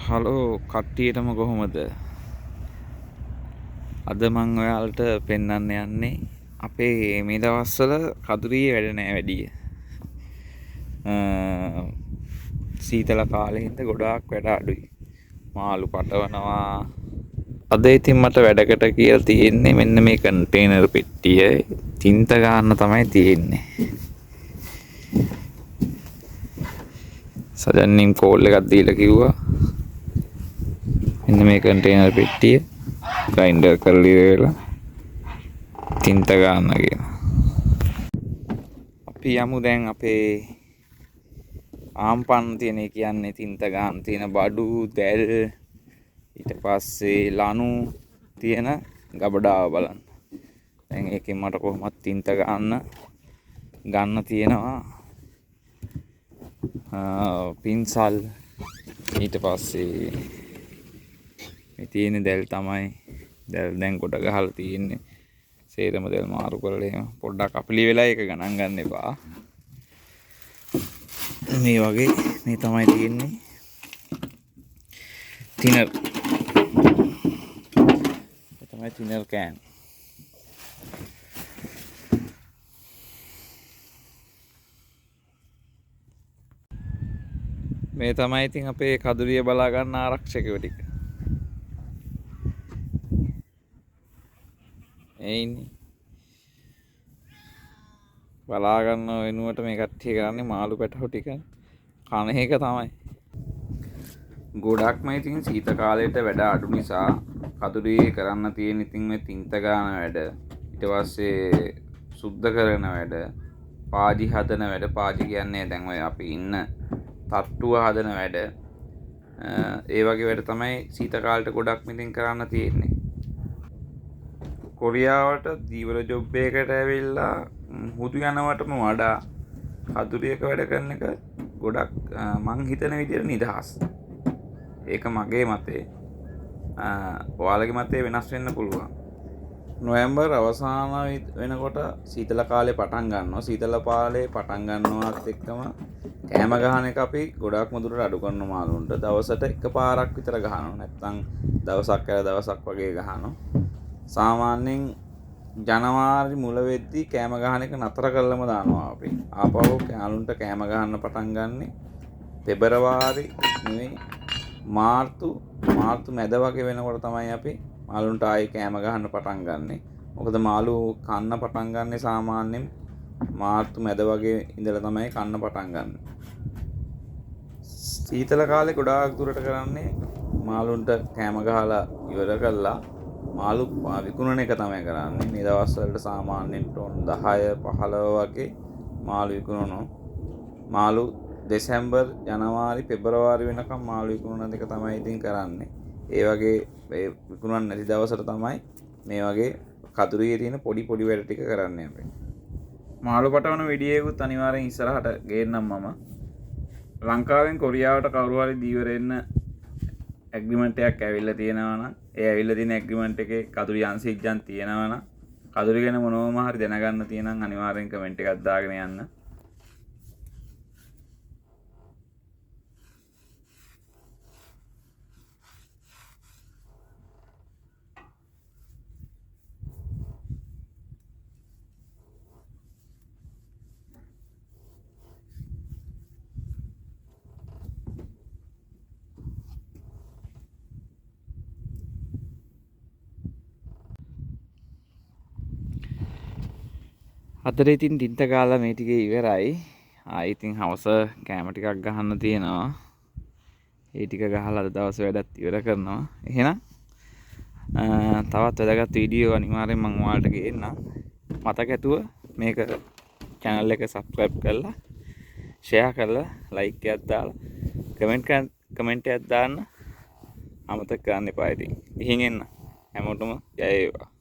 Hello කට්ටියටම කොහොමද? අද මං ඔයාලට පෙන්වන්න යන්නේ අපේ මේ දවස්වල කදුරියේ වැඩ නෑ වැඩිය. සීතල කාලේ හින්දා ගොඩාක් වැඩ අඩුයි. මාළු පටවනවා. අද ඉතින් මට වැඩකට කියලා තියෙන්නේ මෙන්න මේ කන්ටේනර් පෙට්ටිය තින්ත ගන්න තමයි තියෙන්නේ. සජන්නින් කෝල් එකක් දීලා කිව්වා මෙන්න මේ කන්ටේනර් පෙට්ටිය ග්‍රයින්ඩර් කරලා ඉවරලා තින්ත ගන්න කියලා. අපි යමු දැන් අපේ ආම්පන්න තියෙන කියන්නේ තින්ත ගන්න තියෙන බඩු දැල් ඊට පස්සේ ලනු තියෙන ගබඩාව බලන්න. දැන් ඒකෙන් මට කොහොමද තින්ත ගන්න තියෙනවා. පින්සල් ඊට පස්සේ මේ තියෙන දැල් තමයි දැල් දැන් කොට ගහලා තියෙන්නේ. සේරම දැල් මාරු කරලා එහෙම පොඩ්ඩක් අපිලි වෙලා ඒක ගණන් ගන්න එපා. මේ වගේ මේ තමයි තියෙන්නේ තිනර්. මේ තමයි තිනර් කෑන්. මේ තමයි ඉතින් අපේ කදුරිය බලා ගන්න ආරක්ෂකයෝ ටික. එයිනේ බලා ගන්න වෙනුවට මේ කට්ටිය කරන්නේ මාළු පැටව ටික කන එක තමයි. ගොඩක්ම ඉතින් සීත කාලේට වැඩ අඩු නිසා කදුරියේ කරන්න තියෙන ඉතින් මේ තින්ත ගන්න වැඩ, ඊට පස්සේ සුද්ධ කරන වැඩ, පාජි හදන වැඩ. පාජි කියන්නේ දැන් ඔය අපි ඉන්න තට්ටුව හදන වැඩ. ඒ වගේ වැඩ තමයි සීත කාලේට ගොඩක් මිතින් කරන්න තියෙන්නේ. කොරියාවට දීවර ජොබ් එකකට ඇවිල්ලා හුදු යනවටම වඩා කදුරියක වැඩ කරන එක ගොඩක් මං හිතන විදිහට නිදහස්. ඒක මගේ මතේ. ඔයාලගේ මතේ වෙනස් වෙන්න පුළුවන්. නොවැම්බර් අවසාන වෙනකොට සීතල කාලේ පටන් ගන්නවා. සීතල කාලේ පටන් ගන්නවත් එක්කම කෑම ගහන එක අපි ගොඩක්ම දුරට අඩු කරන මාළුන්ට දවසට එකපාරක් විතර ගහනවා. නැත්නම් දවසක් කියලා දවසක් වගේ ගහනවා. සාමාන්‍යයෙන් ජනවාරි මුල වෙද්දී කෑම ගහන එක නතර කරලම දානවා අපි. ආපහු යාළුන්ට කෑම ගහන්න පටන් ගන්නෙ පෙබරවාරි නෙවෙයි මාර්තු මැද වගේ වෙනකොට තමයි අපි මාළුන්ට ආයේ කෑම ගහන්න පටන් ගන්නෙ. මොකද මාළු කන්න පටන් ගන්නෙ සාමාන්‍යයෙන් මාර්තු මැද වගේ ඉඳලා තමයි කන්න පටන් ගන්න. සීතල කාලේ ගොඩාක් දුරට කරන්නේ මාළුන්ට කෑම ගහලා ඉවර කළා මාළු විකුණන එක තමයි කරන්නේ. මේ දවස් වලට සාමාන්‍යයෙන් ටොන් 10 15 වගේ මාළු විකුණනවා. මාළු දෙසැම්බර් ජනවාරි පෙබරවාරි වෙනකම් මාළු විකුණන එක තමයි ඉතින් කරන්නේ. ඒ වගේ විකුණන්න නැති දවසට තමයි මේ වගේ කදුරියේ තියෙන පොඩි වැඩ ටික කරන්නේ අපි. මාළු පටවන වීඩියෝකුත් අනිවාර්යෙන් ඉස්සරහට ගේන්නම් මම. ලංකාවෙන් කොරියාවට කවුරු හරි දීවර එන්න ඇග්‍රීමන්ට් එකක් ඇවිල්ලා තියෙනවා නම් ඒ ඇවිල්ලා තියෙන ඇග්‍රීමන්ට් එකේ කදුරි අංශිජ්ජන් තියෙනවා නම් කදුරි ගැන මොනවම හරි දැනගන්න තියෙනම් අනිවාර්යෙන් කමෙන්ට් එකක් දාගෙන යන්න. අතට ඉතින් තින්ත ගාලා මේ ටික ඉවරයි. ආයි ඉතින් හවස කෑම ටිකක් ගහන්න තියෙනවා. ඒ ටික ගහලා අද දවසේ වැඩත් ඉවර කරනවා. එහෙනම් තවත් වැදගත් වීඩියෝ අනිවාර්යෙන් මම ඔයාලට ගේන්නම්. මතක ඇතුව මේක channel එක subscribe කරලා share කරලා like එකක් දාලා comment එකක් දාන්න අමතක කරන්න එපා ඉතින්. ගිහින් එන්න. හැමෝටම ජය වේවා.